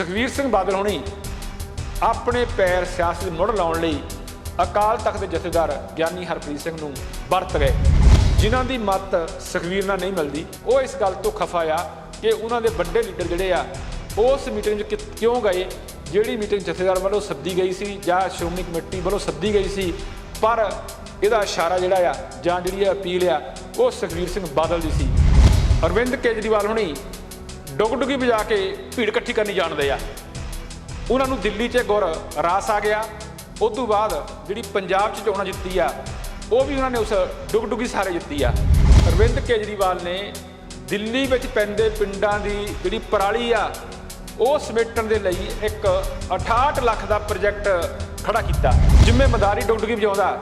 ਸੁਖਬੀਰ ਸਿੰਘ ਬਾਦਲ ਹੋਣੀ ਆਪਣੇ ਪੈਰ ਸਿਆਸਤ ਦੇ ਮੁੜ ਲਾਉਣ ਲਈ ਅਕਾਲ ਤਖਤ ਦੇ ਜਥੇਦਾਰ ਗਿਆਨੀ ਹਰਪ੍ਰੀਤ ਸਿੰਘ ਨੂੰ ਵਰਤ ਗਏ। ਜਿਨ੍ਹਾਂ ਦੀ ਮੱਤ ਸੁਖਬੀਰ ਨਾਲ ਨਹੀਂ ਮਿਲਦੀ, ਉਹ ਇਸ ਗੱਲ ਤੋਂ ਖਫਾ ਆ ਕਿ ਉਹਨਾਂ ਦੇ ਵੱਡੇ ਲੀਡਰ ਜਿਹੜੇ ਆ ਉਸ ਮੀਟਿੰਗ 'ਚ ਕਿਉਂ ਗਏ, ਜਿਹੜੀ ਮੀਟਿੰਗ ਜਥੇਦਾਰ ਵੱਲੋਂ ਸੱਦੀ ਗਈ ਸੀ ਜਾਂ ਸ਼੍ਰੋਮਣੀ ਕਮੇਟੀ ਵੱਲੋਂ ਸੱਦੀ ਗਈ ਸੀ, ਪਰ ਇਹਦਾ ਇਸ਼ਾਰਾ ਜਿਹੜਾ ਆ ਜਾਂ ਜਿਹੜੀ ਅਪੀਲ ਆ ਉਹ ਸੁਖਬੀਰ ਸਿੰਘ ਬਾਦਲ ਦੀ ਸੀ। ਅਰਵਿੰਦ ਕੇਜਰੀਵਾਲ ਹੋਣੀ ਡੁੱਗ-ਡੁੱਗੀ ਵਜਾ ਕੇ ਭੀੜ ਇਕੱਠੀ ਕਰਨੀ ਜਾਣਦੇ ਆ। ਉਹਨਾਂ ਨੂੰ ਦਿੱਲੀ 'ਚ ਗੁਰ ਰਾਸ ਆ ਗਿਆ। ਉਸ ਤੋਂ ਬਾਅਦ ਜਿਹੜੀ ਪੰਜਾਬ 'ਚ ਚੋਣਾਂ ਜਿੱਤੀ ਆ, ਉਹ ਵੀ ਉਹਨਾਂ ਨੇ ਉਸ ਡੁੱਗ-ਡੁੱਗੀ ਸਾਰੇ ਜਿੱਤੀ ਆ। ਅਰਵਿੰਦ ਕੇਜਰੀਵਾਲ ਨੇ ਦਿੱਲੀ ਵਿੱਚ ਪੈਂਦੇ ਪਿੰਡਾਂ ਦੀ ਜਿਹੜੀ ਪਰਾਲੀ ਆ ਉਹ ਸਮੇਟਣ ਦੇ ਲਈ ਇੱਕ 68 ਲੱਖ ਦਾ ਪ੍ਰੋਜੈਕਟ ਖੜਾ ਕੀਤਾ। ਜ਼ਿੰਮੇਵਾਰੀ ਡੁੱਗ-ਡੁੱਗੀ ਵਜਾਉਂਦਾ।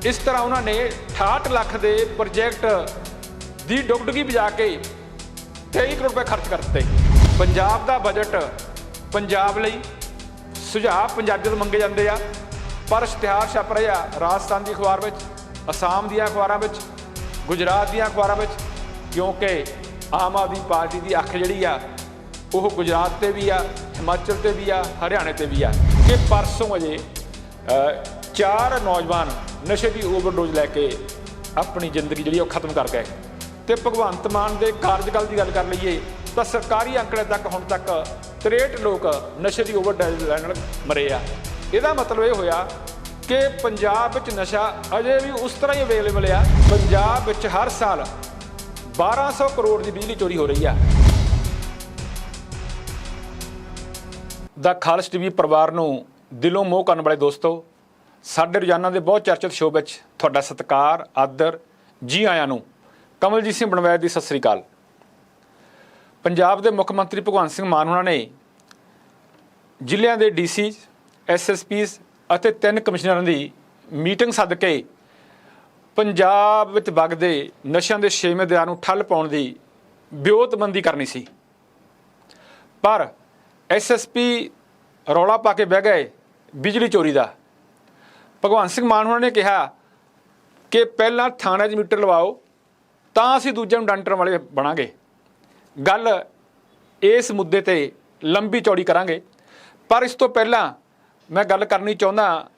ਇਸ ਤਰ੍ਹਾਂ ਉਹਨਾਂ ਨੇ 68 ਲੱਖ ਦੇ ਪ੍ਰੋਜੈਕਟ ਦੀ ਡੁੱਗ-ਡੁੱਗੀ ਵਜਾ ਕੇ 23 ਕਰੋੜ ਰੁਪਏ ਖਰਚ ਕਰ ਦਿੱਤੇ। ਪੰਜਾਬ ਦਾ ਬਜਟ ਪੰਜਾਬ ਲਈ ਸੁਝਾਅ ਪੰਜਾਬੀਆਂ ਤੋਂ ਮੰਗੇ ਜਾਂਦੇ ਆ, ਪਰ ਇਸ਼ਤਿਹਾਰ ਛਪ ਰਹੇ ਆ ਰਾਜਸਥਾਨ ਦੀ ਅਖਬਾਰ ਵਿੱਚ, ਅਸਾਮ ਦੀਆਂ ਅਖਬਾਰਾਂ ਵਿੱਚ, ਗੁਜਰਾਤ ਦੀਆਂ ਅਖਬਾਰਾਂ ਵਿੱਚ, ਕਿਉਂਕਿ ਆਮ ਆਦਮੀ ਪਾਰਟੀ ਦੀ ਅੱਖ ਜਿਹੜੀ ਆ ਉਹ ਗੁਜਰਾਤ ਤੇ ਵੀ ਆ, ਹਿਮਾਚਲ ਤੇ ਵੀ ਆ, ਹਰਿਆਣੇ ਤੇ ਵੀ ਆ। ਕਿ ਪਰਸੋਂ ਅਜੇ 4 ਨੌਜਵਾਨ ਨਸ਼ੇ ਦੀ ਓਵਰਡੋਜ਼ ਲੈ ਕੇ ਆਪਣੀ ਜ਼ਿੰਦਗੀ ਜਿਹੜੀ ਉਹ ਖਤਮ ਕਰ ਗਏ। ਤੇ ਭਗਵੰਤ ਮਾਨ ਦੇ ਕਾਰਜਕਾਲ ਦੀ ਗੱਲ ਕਰ ਲਈਏ ਤਾਂ ਸਰਕਾਰੀ ਅੰਕੜੇ ਤੱਕ ਹੁਣ ਤੱਕ 63 ਲੋਕ ਨਸ਼ੇ ਦੀ ਓਵਰਡੋਜ਼ ਲੈਣ ਨਾਲ ਮਰੇ ਆ। ਇਹਦਾ ਮਤਲਬ ਇਹ ਹੋਇਆ ਕਿ ਪੰਜਾਬ ਵਿੱਚ ਨਸ਼ਾ ਅਜੇ ਵੀ ਉਸ ਤਰ੍ਹਾਂ ਹੀ ਅਵੇਲੇਬਲ ਆ। ਪੰਜਾਬ ਵਿੱਚ ਹਰ ਸਾਲ 1200 ਕਰੋੜ ਦੀ ਬਿਜਲੀ ਚੋਰੀ ਹੋ ਰਹੀ ਆ। ਦਾ ਖਾਲਸ ਟੀਵੀ ਪਰਿਵਾਰ ਨੂੰ ਦਿਲੋਂ ਮੋਹ ਕਰਨ ਵਾਲੇ ਦੋਸਤੋ, ਸਾਡੇ ਰੋਜ਼ਾਨਾ ਦੇ ਬਹੁਤ ਚਰਚਿਤ ਸ਼ੋਅ ਵਿੱਚ ਤੁਹਾਡਾ ਸਤਿਕਾਰ, ਆਦਰ, ਜੀ ਆਇਆਂ ਨੂੰ। ਕਮਲਜੀਤ ਸਿੰਘ ਬਣਵੈਦ ਦੀ ਸਤਿ ਸ੍ਰੀ ਅਕਾਲ। ਪੰਜਾਬ ਦੇ ਮੁੱਖ ਮੰਤਰੀ ਭਗਵੰਤ ਸਿੰਘ ਮਾਨ ਉਹਨਾਂ ਨੇ ਜ਼ਿਲ੍ਹਿਆਂ ਦੇ ਡੀਸੀ, ਐਸਐਸਪੀਜ਼ ਅਤੇ 3 ਕਮਿਸ਼ਨਰਾਂ ਦੀ ਮੀਟਿੰਗ ਸੱਦ ਕੇ ਪੰਜਾਬ ਵਿੱਚ ਵਗਦੇ ਨਸ਼ਿਆਂ ਦੇ ਛੇਵੇਂ ਦਰਿਆ ਨੂੰ ਠੱਲ ਪਾਉਣ ਦੀ ਵਿਉਂਤਬੰਦੀ ਕਰਨੀ ਸੀ। ਪਰ ਐਸਐਸਪੀ ਰੌਲਾ ਪਾ ਕੇ ਬਹਿ ਗਏ ਬਿਜਲੀ ਚੋਰੀ ਦਾ। ਭਗਵੰਤ ਸਿੰਘ ਮਾਨ ਉਹਨਾਂ ਨੇ ਕਿਹਾ ਕਿ ਪਹਿਲਾਂ ਥਾਣੇ 'ਚ ਮੀਟਰ ਲਵਾਓ ਤਾਂ ਅਸੀਂ ਦੂਜਿਆਂ ਨੂੰ ਡੰਟਣ ਵਾਲੇ ਬਣਾਂਗੇ। ਗੱਲ ਇਸ ਮੁੱਦੇ ਤੇ ਲੰਬੀ ਚੌੜੀ ਕਰਾਂਗੇ, ਪਰ ਇਸ ਤੋਂ ਪਹਿਲਾਂ ਮੈਂ ਗੱਲ ਕਰਨੀ ਚਾਹੁੰਦਾ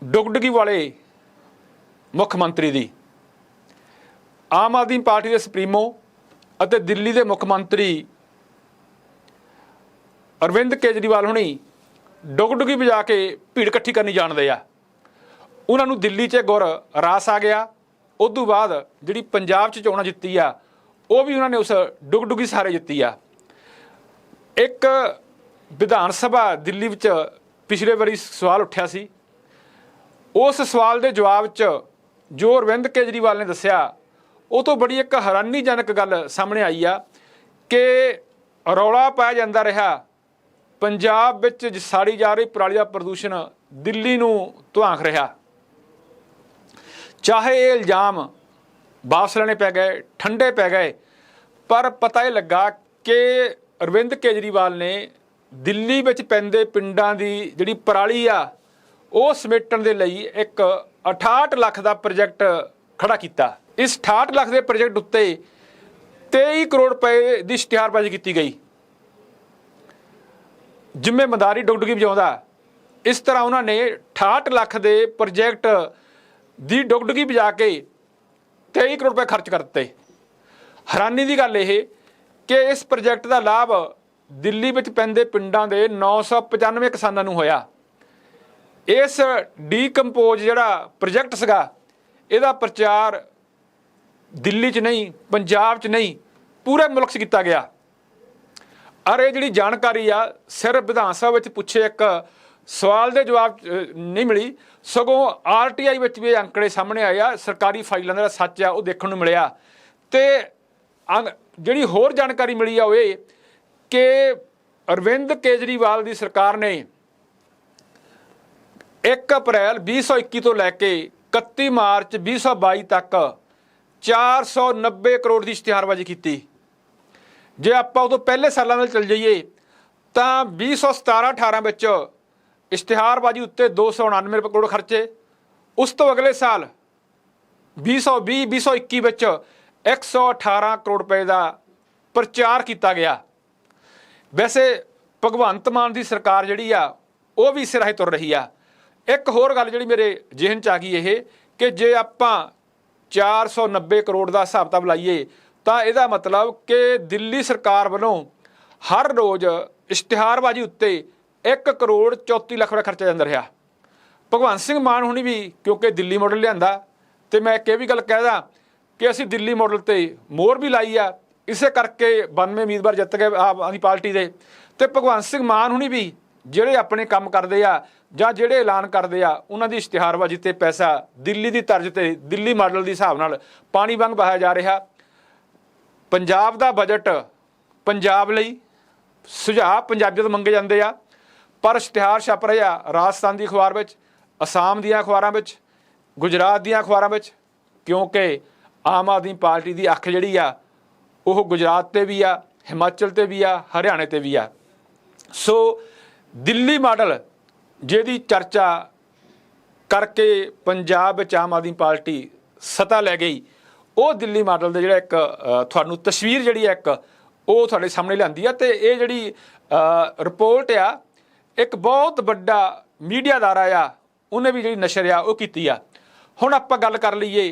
ਡੁੱਗ-ਡੁੱਗੀ ਵਾਲੇ ਮੁੱਖ ਮੰਤਰੀ ਦੀ। ਆਮ ਆਦਮੀ ਪਾਰਟੀ ਦੇ ਸੁਪਰੀਮੋ ਅਤੇ ਦਿੱਲੀ ਦੇ ਮੁੱਖ ਮੰਤਰੀ ਅਰਵਿੰਦ ਕੇਜਰੀਵਾਲ ਹੋਣੀ ਡੁੱਗ-ਡੁੱਗੀ ਵਜਾ ਕੇ ਭੀੜ ਇਕੱਠੀ ਕਰਨੀ ਜਾਣਦੇ ਆ। ਉਹਨਾਂ ਨੂੰ ਦਿੱਲੀ 'ਚ ਗੁਰ ਰਾਸ ਆ ਗਿਆ। ਉਸ ਤੋਂ ਬਾਅਦ ਜਿਹੜੀ ਪੰਜਾਬ 'ਚ ਚੋਣਾਂ ਜਿੱਤੀ ਆ, ਉਹ ਵੀ ਉਹਨਾਂ ਨੇ ਉਸ ਡੁੱਗ-ਡੁੱਗੀ ਸਾਰੇ ਜਿੱਤੀ ਆ। ਇੱਕ ਵਿਧਾਨ ਸਭਾ ਦਿੱਲੀ ਵਿੱਚ ਪਿਛਲੇ ਵਾਰੀ ਸਵਾਲ ਉੱਠਿਆ ਸੀ। ਉਸ ਸਵਾਲ ਦੇ ਜਵਾਬ 'ਚ ਜੋ ਅਰਵਿੰਦ ਕੇਜਰੀਵਾਲ ਨੇ ਦੱਸਿਆ, ਉਹ ਤੋਂ ਬੜੀ ਇੱਕ ਹੈਰਾਨੀਜਨਕ ਗੱਲ ਸਾਹਮਣੇ ਆਈ ਆ ਕਿ ਰੌਲਾ ਪਾਇਆ ਜਾਂਦਾ ਰਿਹਾ ਪੰਜਾਬ ਵਿੱਚ ਸਾੜੀ ਜਾ ਰਹੀ ਪਰਾਲੀ ਦਾ ਪ੍ਰਦੂਸ਼ਣ ਦਿੱਲੀ ਨੂੰ ਧੁਆਂਖ ਰਿਹਾ। ਚਾਹੇ ਇਹ ਇਲਜ਼ਾਮ ਵਾਪਸ ਲੈਣੇ ਪੈ ਗਏ, ਠੰਡੇ ਪੈ ਗਏ, ਪਰ ਪਤਾ ਇਹ ਲੱਗਾ ਕਿ ਅਰਵਿੰਦ ਕੇਜਰੀਵਾਲ ਨੇ ਦਿੱਲੀ ਵਿੱਚ ਪੈਂਦੇ ਪਿੰਡਾਂ ਦੀ ਜਿਹੜੀ ਪਰਾਲੀ ਆ ਉਹ ਸਮੇਟਣ ਦੇ ਲਈ ਇੱਕ 68 ਲੱਖ ਦਾ ਪ੍ਰੋਜੈਕਟ ਖੜਾ ਕੀਤਾ। ਇਸ 68 ਲੱਖ ਦੇ ਪ੍ਰੋਜੈਕਟ ਉੱਤੇ 23 ਕਰੋੜ ਰੁਪਏ ਦੀ ਇਸ਼ਤਿਹਾਰਬਾਜ਼ੀ ਕੀਤੀ ਗਈ। ਜ਼ਿੰਮੇਵਾਰੀ ਡੁੱਗ-ਡੁੱਗੀ ਵਜਾਉਂਦਾ। ਇਸ ਤਰ੍ਹਾਂ ਉਹਨਾਂ ਨੇ 68 ਲੱਖ ਦੇ ਪ੍ਰੋਜੈਕਟ ਦੀ ਡੁੱਗ-ਡੁੱਗੀ ਵਜਾ ਕੇ 23 ਕਰੋੜ ਰੁਪਏ ਖਰਚ ਕਰ ਦਿੱਤੇ। ਹੈਰਾਨੀ ਦੀ ਗੱਲ ਇਹ ਕਿ ਇਸ ਪ੍ਰੋਜੈਕਟ ਦਾ ਲਾਭ ਦਿੱਲੀ ਵਿੱਚ ਪੈਂਦੇ ਪਿੰਡਾਂ ਦੇ 995 ਕਿਸਾਨਾਂ ਨੂੰ ਹੋਇਆ। ਇਸ ਡੀਕੰਪੋਜ਼ ਜਿਹੜਾ ਪ੍ਰੋਜੈਕਟ ਸੀਗਾ, ਇਹਦਾ ਪ੍ਰਚਾਰ ਦਿੱਲੀ 'ਚ ਨਹੀਂ, ਪੰਜਾਬ 'ਚ ਨਹੀਂ, ਪੂਰੇ ਮੁਲਕ 'ਚ ਕੀਤਾ ਗਿਆ। ਔਰ ਇਹ ਜਿਹੜੀ ਜਾਣਕਾਰੀ ਆ ਸਿਰਫ ਵਿਧਾਨ ਸਭਾ ਵਿੱਚ ਪੁੱਛੇ ਇੱਕ ਸਵਾਲ ਦੇ ਜਵਾਬ ਨਹੀਂ ਮਿਲੀ, ਸਗੋਂ ਆਰਟੀਆਈ ਵਿੱਚ ਵੀ ਇਹ ਅੰਕੜੇ ਸਾਹਮਣੇ ਆਏ ਆ। ਸਰਕਾਰੀ ਫਾਈਲਾਂ ਦਾ ਸੱਚ ਆ ਉਹ ਦੇਖਣ ਨੂੰ ਮਿਲਿਆ। ਤੇ ਜਿਹੜੀ ਹੋਰ ਜਾਣਕਾਰੀ ਮਿਲੀ ਆ ਉਹ ਇਹ ਕਿ ਅਰਵਿੰਦ ਕੇਜਰੀਵਾਲ ਦੀ ਸਰਕਾਰ ਨੇ 1 ਅਪ੍ਰੈਲ 2021 ਤੋਂ ਲੈ ਕੇ 31 ਮਾਰਚ 2022 ਤੱਕ 490 ਕਰੋੜ ਦੀ ਇਸ਼ਤਿਹਾਰਬਾਜ਼ੀ ਕੀਤੀ। ਜੇ ਆਪਾਂ ਉਦੋਂ ਪਹਿਲੇ ਸਾਲਾਂ ਨਾਲ ਚੱਲ ਜਾਈਏ ਤਾਂ 2017-18 ਵਿੱਚ ਇਸ਼ਤਿਹਾਰਬਾਜ਼ੀ ਉੱਤੇ 299 ਕਰੋੜ ਖਰਚੇ। ਉਸ ਤੋਂ ਅਗਲੇ ਸਾਲ 2020-2021 ਵਿੱਚ 118 ਕਰੋੜ ਰੁਪਏ ਦਾ ਪ੍ਰਚਾਰ ਕੀਤਾ ਗਿਆ। ਵੈਸੇ ਭਗਵੰਤ ਮਾਨ ਦੀ ਸਰਕਾਰ ਜਿਹੜੀ ਆ ਉਹ ਵੀ ਇਸੇ ਰਾਹੀਂ ਤੁਰ ਰਹੀ ਆ। ਇੱਕ ਹੋਰ ਗੱਲ ਜਿਹੜੀ ਮੇਰੇ ਜ਼ਿਹਨ 'ਚ ਆ ਗਈ ਇਹ ਕਿ ਜੇ ਆਪਾਂ 490 ਕਰੋੜ ਦਾ ਹਿਸਾਬ ਕਿਤਾਬ ਲਾਈਏ ਤਾਂ ਇਹਦਾ ਮਤਲਬ ਕਿ ਦਿੱਲੀ ਸਰਕਾਰ ਵੱਲੋਂ ਹਰ ਰੋਜ਼ ਇਸ਼ਤਿਹਾਰਬਾਜ਼ੀ ਉੱਤੇ 1 ਕਰੋੜ 34 ਲੱਖ ਰੁਪਏ ਖਰਚਿਆ ਜਾਂਦਾ ਰਿਹਾ। ਭਗਵੰਤ ਸਿੰਘ ਮਾਨ ਹੁਣੀ ਵੀ ਕਿਉਂਕਿ ਦਿੱਲੀ ਮਾਡਲ ਲਿਆਂਦਾ, ਤੇ ਮੈਂ ਇੱਕ ਇਹ ਵੀ ਗੱਲ ਕਹਿਦਾ ਕਿ ਅਸੀਂ ਦਿੱਲੀ ਮਾਡਲ ਤੇ ਮੋਹਰ ਵੀ ਲਾਈ ਆ, ਇਸੇ ਕਰਕੇ 92 ਉਮੀਦਵਾਰ ਜਿੱਤ ਗਏ ਆਮ ਆਦਮੀ ਪਾਰਟੀ ਦੇ। ਤੇ ਭਗਵੰਤ ਸਿੰਘ ਮਾਨ ਹੁਣੀ ਵੀ ਜਿਹੜੇ ਆਪਣੇ ਕੰਮ ਕਰਦੇ ਆ ਜਾਂ ਜਿਹੜੇ ਐਲਾਨ ਕਰਦੇ ਆ ਉਹਨਾਂ ਦੀ ਇਸ਼ਤਿਹਾਰਬਾਜ਼ੀ ਤੇ ਪੈਸਾ ਦਿੱਲੀ ਦੀ ਤਰਜ਼ ਤੇ ਦਿੱਲੀ ਮਾਡਲ ਦੇ ਹਿਸਾਬ ਨਾਲ ਪਾਣੀ ਵਾਂਗ ਵਹਾਇਆ ਜਾ ਰਿਹਾ। ਪੰਜਾਬ ਦਾ ਬਜਟ ਪੰਜਾਬ ਲਈ ਸੁਝਾਅ ਪੰਜਾਬੀਅਤ ਮੰਗੇ ਜਾਂਦੇ ਆ, ਪਰ ਇਸ਼ਤਿਹਾਰ ਛਪ ਰਹੇ ਆ ਰਾਜਸਥਾਨ ਦੀ ਅਖਬਾਰ ਵਿੱਚ, ਅਸਾਮ ਦੀਆਂ ਅਖਬਾਰਾਂ ਵਿੱਚ, ਗੁਜਰਾਤ ਦੀਆਂ ਅਖਬਾਰਾਂ ਵਿੱਚ, ਕਿਉਂਕਿ ਆਮ ਆਦਮੀ ਪਾਰਟੀ ਦੀ ਅੱਖ ਜਿਹੜੀ ਆ ਉਹ ਗੁਜਰਾਤ 'ਤੇ ਵੀ ਆ, ਹਿਮਾਚਲ 'ਤੇ ਵੀ ਆ, ਹਰਿਆਣੇ 'ਤੇ ਵੀ ਆ। ਸੋ ਦਿੱਲੀ ਮਾਡਲ ਜਿਹਦੀ ਚਰਚਾ ਕਰਕੇ ਪੰਜਾਬ ਵਿੱਚ ਆਮ ਆਦਮੀ ਪਾਰਟੀ ਸੱਤਾ ਲੈ ਗਈ, ਉਹ ਦਿੱਲੀ ਮਾਡਲ ਦੇ ਜਿਹੜਾ ਇੱਕ ਤੁਹਾਨੂੰ ਤਸਵੀਰ ਜਿਹੜੀ ਹੈ ਇੱਕ ਉਹ ਤੁਹਾਡੇ ਸਾਹਮਣੇ ਲਿਆਂਦੀ ਆ। ਤੇ ਇਹ ਜਿਹੜੀ ਰਿਪੋਰਟ ਆ ਇੱਕ ਬਹੁਤ ਵੱਡਾ ਮੀਡੀਆ ਅਦਾਰਾ ਆ ਉਹਨੇ ਵੀ ਜਿਹੜੀ ਨਸ਼ਰ ਆ ਉਹ ਕੀਤੀ ਆ। ਹੁਣ ਆਪਾਂ ਗੱਲ ਕਰ ਲਈਏ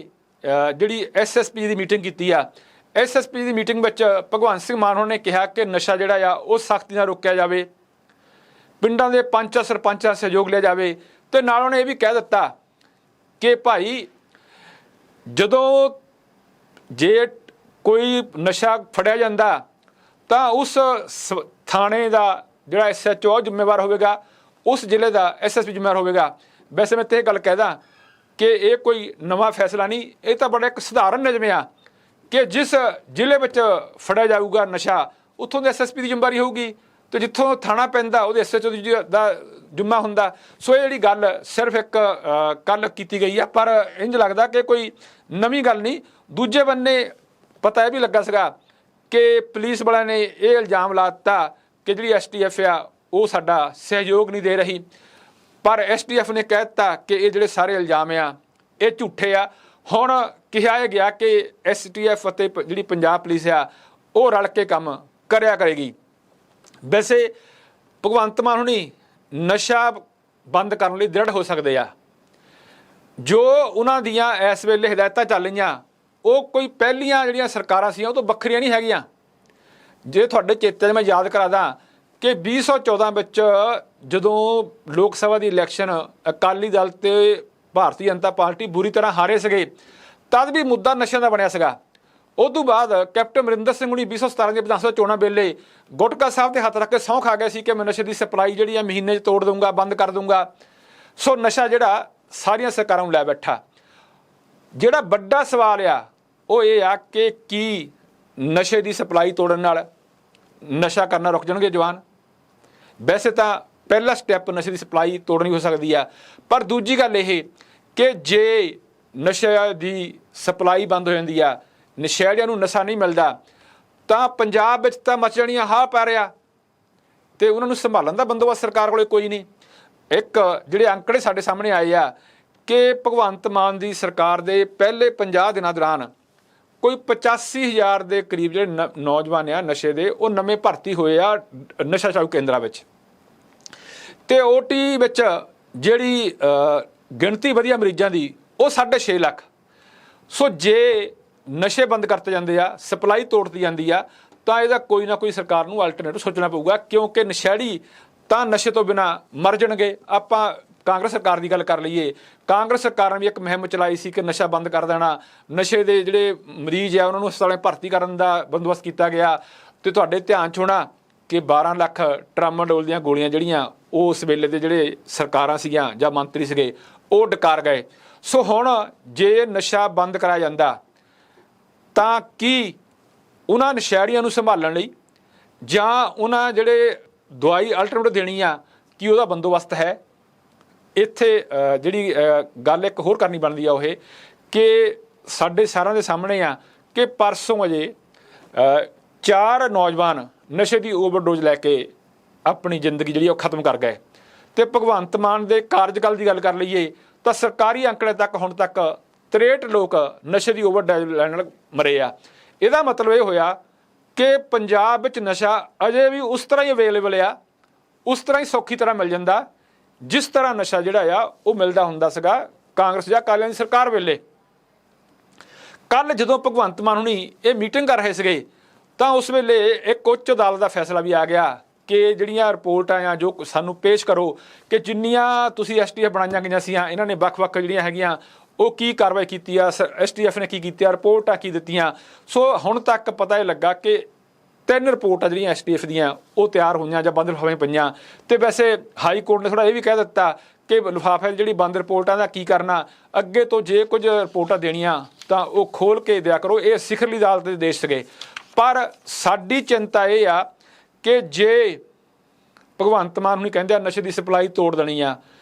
ਜਿਹੜੀ SSP ਦੀ ਮੀਟਿੰਗ ਕੀਤੀ ਆ। SSP ਦੀ ਮੀਟਿੰਗ ਵਿੱਚ ਭਗਵੰਤ ਸਿੰਘ ਮਾਨ ਨੇ ਕਿਹਾ ਕਿ ਨਸ਼ਾ ਜਿਹੜਾ ਆ ਉਹ ਸਖਤੀ ਨਾਲ ਰੋਕਿਆ ਜਾਵੇ, ਪਿੰਡਾਂ ਦੇ ਪੰਚਾਂ ਸਰਪੰਚਾਂ ਸਹਿਯੋਗ ਲਿਆ ਜਾਵੇ, ਤੇ ਨਾਲ ਉਹਨੇ ਇਹ ਵੀ ਕਹਿ ਦਿੱਤਾ ਕਿ ਭਾਈ ਜਦੋਂ ਜੇ ਕੋਈ ਨਸ਼ਾ ਫੜਿਆ ਜਾਂਦਾ ਤਾਂ ਉਸ ਥਾਣੇ ਦਾ ਜਿਹੜਾ SHO ਜ਼ਿੰਮੇਵਾਰ ਹੋਵੇਗਾ, ਉਸ ਜ਼ਿਲ੍ਹੇ ਦਾ SSP ਜ਼ਿੰਮੇਵਾਰ ਹੋਵੇਗਾ। ਵੈਸੇ ਮੈਂ ਤੇ ਇਹ ਗੱਲ ਕਹਿਦਾ ਕਿ ਇਹ ਕੋਈ ਨਵਾਂ ਫੈਸਲਾ ਨਹੀਂ, ਇਹ ਤਾਂ ਬੜਾ ਇੱਕ ਸਧਾਰਨ ਨਿਯਮ ਆ ਕਿ ਜਿਸ ਜ਼ਿਲ੍ਹੇ ਵਿੱਚ ਫੜਿਆ ਜਾਊਗਾ ਨਸ਼ਾ ਉੱਥੋਂ ਦੇ SSP ਦੀ ਜ਼ਿੰਮੇਵਾਰੀ ਹੋਊਗੀ, ਤੇ ਜਿੱਥੋਂ ਥਾਣਾ ਪੈਂਦਾ ਉਹਦੇ SHO ਦਾ ਜ਼ਿੰਮਾ ਹੁੰਦਾ। ਸੋ ਇਹ ਜਿਹੜੀ ਗੱਲ ਸਿਰਫ ਇੱਕ ਕੱਲ ਕੀਤੀ ਗਈ ਆ, ਪਰ ਇੰਝ ਲੱਗਦਾ ਕਿ ਕੋਈ ਨਵੀਂ ਗੱਲ ਨਹੀਂ। ਦੂਜੇ ਬੰਨੇ ਪਤਾ ਇਹ ਵੀ ਲੱਗਾ ਸੀਗਾ ਕਿ ਪੁਲਿਸ ਵਾਲਿਆਂ ਨੇ ਇਹ ਇਲਜ਼ਾਮ ਲਾ ਦਿੱਤਾ ਕਿ ਜਿਹੜੀ STF ਆ ਉਹ ਸਾਡਾ ਸਹਿਯੋਗ ਨਹੀਂ ਦੇ ਰਹੀ, ਪਰ STF ਨੇ ਕਹਿ ਦਿੱਤਾ ਕਿ ਇਹ ਜਿਹੜੇ ਸਾਰੇ ਇਲਜ਼ਾਮ ਆ ਇਹ ਝੂਠੇ ਆ। ਹੁਣ ਕਿਹਾ ਇਹ ਗਿਆ ਕਿ STF ਅਤੇ ਜਿਹੜੀ ਪੰਜਾਬ ਪੁਲਿਸ ਆ ਉਹ ਰਲ ਕੇ ਕੰਮ ਕਰਿਆ ਕਰੇਗੀ। ਵੈਸੇ ਭਗਵੰਤ ਮਾਨ ਹੁਣੀ ਨਸ਼ਾ ਬੰਦ ਕਰਨ ਲਈ ਦ੍ਰਿੜ ਹੋ ਸਕਦੇ ਆ। ਜੋ ਉਹਨਾਂ ਦੀਆਂ ਇਸ ਵੇਲੇ ਹਦਾਇਤਾਂ ਚੱਲ ਰਹੀਆਂ ਉਹ ਕੋਈ ਪਹਿਲੀਆਂ ਜਿਹੜੀਆਂ ਸਰਕਾਰਾਂ ਸੀ ਉਹ ਤੋਂ ਵੱਖਰੀਆਂ ਨਹੀਂ ਹੈਗੀਆਂ। ਜੇ ਤੁਹਾਡੇ ਚੇਤੇ 'ਚ ਮੈਂ ਯਾਦ ਕਰਾ ਦਾਂ ਕਿ 2014 ਵਿੱਚ ਜਦੋਂ ਲੋਕ ਸਭਾ ਦੀ ਇਲੈਕਸ਼ਨ ਅਕਾਲੀ ਦਲ ਤੇ ਭਾਰਤੀ ਜਨਤਾ ਪਾਰਟੀ ਬੁਰੀ ਤਰ੍ਹਾਂ ਹਾਰੇ ਸੀਗੇ, ਤਦ ਵੀ ਮੁੱਦਾ ਨਸ਼ਿਆਂ ਦਾ ਬਣਿਆ ਸੀਗਾ। ਉਸ ਤੋਂ ਬਾਅਦ ਕੈਪਟਨ ਅਮਰਿੰਦਰ ਸਿੰਘ ਹੁਣੀ 2017 ਦੀਆਂ ਵਿਧਾਨ ਸਭਾ ਚੋਣਾਂ ਵੇਲੇ ਗੁਟਕਾ ਸਾਹਿਬ ਤੇ ਹੱਥ ਰੱਖ ਕੇ ਸਹੁੰ ਖਾ ਗਏ ਸੀ ਕਿ ਮੈਂ ਨਸ਼ੇ ਦੀ ਸਪਲਾਈ ਜਿਹੜੀ ਆ ਮਹੀਨੇ 'ਚ ਤੋੜ ਦੂੰਗਾ, ਬੰਦ ਕਰ ਦੂੰਗਾ। ਸੋ ਨਸ਼ਾ ਜਿਹੜਾ ਸਾਰੀਆਂ ਸਰਕਾਰਾਂ ਨੂੰ ਲੈ ਬੈਠਾ। ਜਿਹੜਾ ਵੱਡਾ ਸਵਾਲ ਆ ਉਹ ਇਹ ਆ ਕਿ ਕੀ ਨਸ਼ੇ ਦੀ ਸਪਲਾਈ ਤੋੜਨ ਨਾਲ ਨਸ਼ਾ ਕਰਨਾ ਰੁਕ ਜਾਣਗੇ ਜਵਾਨ? ਵੈਸੇ ਤਾਂ ਪਹਿਲਾ ਸਟੈਪ ਨਸ਼ੇ ਦੀ ਸਪਲਾਈ ਤੋੜਨੀ ਹੋ ਸਕਦੀ ਆ, ਪਰ ਦੂਜੀ ਗੱਲ ਇਹ ਕਿ ਜੇ ਨਸ਼ੇ ਦੀ ਸਪਲਾਈ ਬੰਦ ਹੋ ਜਾਂਦੀ ਆ, ਨਸ਼ੇੜੀਆਂ ਨੂੰ ਨਸ਼ਾ ਨਹੀਂ ਮਿਲਦਾ, ਤਾਂ ਪੰਜਾਬ ਵਿੱਚ ਤਾਂ ਮਚ ਜਾਣੀਆਂ ਹਾਲ ਪੈ ਰਿਹਾ ਤੇ ਉਹਨਾਂ ਨੂੰ ਸੰਭਾਲਣ ਦਾ ਬੰਦੋਬਸਤ ਸਰਕਾਰ ਕੋਲੇ ਕੋਈ ਨਹੀਂ। ਇੱਕ ਜਿਹੜੇ ਅੰਕੜੇ ਸਾਡੇ ਸਾਹਮਣੇ ਆਏ ਆ ਕਿ ਭਗਵੰਤ ਮਾਨ ਦੀ ਸਰਕਾਰ ਦੇ ਪਹਿਲੇ 50 ਦਿਨਾਂ ਦੌਰਾਨ ਕੋਈ 85,000 ਦੇ ਕਰੀਬ ਜਿਹੜੇ ਨੌਜਵਾਨ ਆ ਨਸ਼ੇ ਦੇ ਉਹ ਨਵੇਂ ਭਰਤੀ ਹੋਏ ਆ ਨਸ਼ਾ ਛੁਡਾਊ ਕੇਂਦਰਾਂ ਵਿੱਚ, ਤੇ OT ਵਿੱਚ ਜਿਹੜੀ ਗਿਣਤੀ ਵਧੀਆ ਮਰੀਜ਼ਾਂ ਦੀ ਉਹ 6.5 ਲੱਖ। ਸੋ ਜੇ ਨਸ਼ੇ ਬੰਦ ਕਰਤੇ ਜਾਂਦੇ ਆ, ਸਪਲਾਈ ਤੋੜਤੀ ਜਾਂਦੀ ਆ, ਤਾਂ ਇਹਦਾ ਕੋਈ ਨਾ ਕੋਈ ਸਰਕਾਰ ਨੂੰ ਆਲਟਰਨੇਟਿਵ ਸੋਚਣਾ ਪਊਗਾ, ਕਿਉਂਕਿ ਨਸ਼ੇੜੀ ਤਾਂ ਨਸ਼ੇ ਤੋਂ ਬਿਨਾਂ ਮਰ ਜਾਣਗੇ। ਆਪਾਂ ਕਾਂਗਰਸ ਸਰਕਾਰ ਦੀ ਗੱਲ ਕਰ ਲਈਏ, ਕਾਂਗਰਸ ਸਰਕਾਰ ਨੇ ਵੀ ਇੱਕ ਮੁਹਿੰਮ ਚਲਾਈ ਸੀ ਕਿ ਨਸ਼ਾ ਬੰਦ ਕਰ ਦੇਣਾ, ਨਸ਼ੇ ਦੇ ਜਿਹੜੇ ਮਰੀਜ਼ ਆ ਉਹਨਾਂ ਨੂੰ ਹਸਪਤਾਲਾਂ ਭਰਤੀ ਕਰਨ ਦਾ ਬੰਦੋਬਸਤ ਕੀਤਾ ਗਿਆ। ਤੇ ਤੁਹਾਡੇ ਧਿਆਨ 'ਚ ਹੋਣਾ ਕਿ 12 ਲੱਖ ਟਰਾਮਾਡੋਲ ਦੀਆਂ ਗੋਲੀਆਂ ਜਿਹੜੀਆਂ ਉਹ ਉਸ ਵੇਲੇ ਦੇ ਜਿਹੜੇ ਸਰਕਾਰਾਂ ਸੀਗੀਆਂ ਜਾਂ ਮੰਤਰੀ ਸੀਗੇ ਉਹ ਡਕਾਰ ਗਏ। ਸੋ ਹੁਣ ਜੇ ਨਸ਼ਾ ਬੰਦ ਕਰਾਇਆ ਜਾਂਦਾ ਤਾਂ ਕੀ ਉਹਨਾਂ ਨਸ਼ੇੜੀਆਂ ਨੂੰ ਸੰਭਾਲਣ ਲਈ ਜਾਂ ਉਹਨਾਂ ਜਿਹੜੇ ਦਵਾਈ ਅਲਟਰਨੇਟਿਵ ਦੇਣੀ ਆ ਕੀ ਉਹਦਾ ਬੰਦੋਬਸਤ ਹੈ? ਇੱਥੇ ਜਿਹੜੀ ਗੱਲ ਇੱਕ ਹੋਰ ਕਰਨੀ ਬਣਦੀ ਆ ਉਹ ਇਹ ਕਿ ਸਾਡੇ ਸਾਰਿਆਂ ਦੇ ਸਾਹਮਣੇ ਆ ਕਿ ਪਰਸੋਂ ਅਜੇ 4 ਨੌਜਵਾਨ ਨਸ਼ੇ ਦੀ ਓਵਰਡੋਜ਼ ਲੈ ਕੇ ਆਪਣੀ ਜ਼ਿੰਦਗੀ ਜਿਹੜੀ ਉਹ ਖਤਮ ਕਰ ਗਏ। ਤੇ ਭਗਵੰਤ ਮਾਨ ਦੇ ਕਾਰਜਕਾਲ ਦੀ ਗੱਲ ਕਰ ਲਈਏ ਤਾਂ ਸਰਕਾਰੀ ਅੰਕੜੇ ਤੱਕ ਹੁਣ ਤੱਕ 63 ਲੋਕ ਨਸ਼ੇ ਦੀ ਓਵਰਡੋਜ਼ ਲੈਣ ਨਾਲ ਮਰੇ ਆ। ਇਹਦਾ ਮਤਲਬ ਇਹ ਹੋਇਆ ਕਿ ਪੰਜਾਬ ਵਿੱਚ ਨਸ਼ਾ ਅਜੇ ਵੀ ਉਸ ਤਰ੍ਹਾਂ ਹੀ ਅਵੇਲੇਬਲ ਆ, ਉਸ ਤਰ੍ਹਾਂ ਹੀ ਸੌਖੀ ਤਰ੍ਹਾਂ ਮਿਲ ਜਾਂਦਾ ਜਿਸ ਤਰ੍ਹਾਂ ਨਸ਼ਾ ਜਿਹੜਾ ਆ ਉਹ ਮਿਲਦਾ ਹੁੰਦਾ ਸੀਗਾ ਕਾਂਗਰਸ ਜਾਂ ਅਕਾਲੀਆਂ ਦੀ ਸਰਕਾਰ ਵੇਲੇ। ਕੱਲ੍ਹ ਜਦੋਂ ਭਗਵੰਤ ਮਾਨ ਹੁਣੀ ਇਹ ਮੀਟਿੰਗ ਕਰ ਰਹੇ ਸੀਗੇ ਤਾਂ ਉਸ ਵੇਲੇ ਇੱਕ ਉੱਚ ਅਦਾਲਤ ਦਾ ਫੈਸਲਾ ਵੀ ਆ ਗਿਆ ਕਿ ਜਿਹੜੀਆਂ ਰਿਪੋਰਟਾਂ ਆ ਜੋ ਸਾਨੂੰ ਪੇਸ਼ ਕਰੋ ਕਿ ਜਿੰਨੀਆਂ ਤੁਸੀਂ STF ਬਣਾਈਆਂ ਗਈਆਂ ਸੀ ਇਹਨਾਂ ਨੇ ਵੱਖ-ਵੱਖ ਜਿਹੜੀਆਂ ਹੈਗੀਆਂ ਉਹ ਕੀ ਕਾਰਵਾਈ ਕੀਤੀ ਆ, STF ਨੇ ਕੀ ਕੀਤੀ ਆ, ਰਿਪੋਰਟਾਂ ਕੀ ਦਿੱਤੀਆਂ। ਸੋ ਹੁਣ ਤੱਕ ਪਤਾ ਇਹ ਲੱਗਾ ਕਿ 3 ਰਿਪੋਰਟਾਂ ਜਿਹੜੀਆਂ STF ਦੀਆਂ ਉਹ ਤਿਆਰ ਹੋਈਆਂ ਜਾਂ ਬੰਦ ਲਿਫਾਫੇ ਪਈਆਂ। ਅਤੇ ਵੈਸੇ ਹਾਈ ਕੋਰਟ ਨੇ ਥੋੜ੍ਹਾ ਇਹ ਵੀ ਕਹਿ ਦਿੱਤਾ ਕਿ ਲਿਫਾਫੇ ਜਿਹੜੀ ਬੰਦ ਰਿਪੋਰਟਾਂ ਦਾ ਕੀ ਕਰਨਾ, ਅੱਗੇ ਤੋਂ ਜੇ ਕੁਝ ਰਿਪੋਰਟਾਂ ਦੇਣੀਆਂ ਤਾਂ ਉਹ ਖੋਲ੍ਹ ਕੇ ਦਿਆ ਕਰੋ। ਇਹ ਸਿਖਰਲੀ ਅਦਾਲਤ ਦੇ ਦੇਸ਼ ਸੀਗੇ। ਪਰ ਸਾਡੀ ਚਿੰਤਾ ਇਹ ਆ ਕਿ ਜੇ ਭਗਵੰਤ ਮਾਨ ਹੁਣੀ ਕਹਿੰਦੇ ਆ ਨਸ਼ੇ ਦੀ ਸਪਲਾਈ ਤੋੜ ਦੇਣੀ ਆ,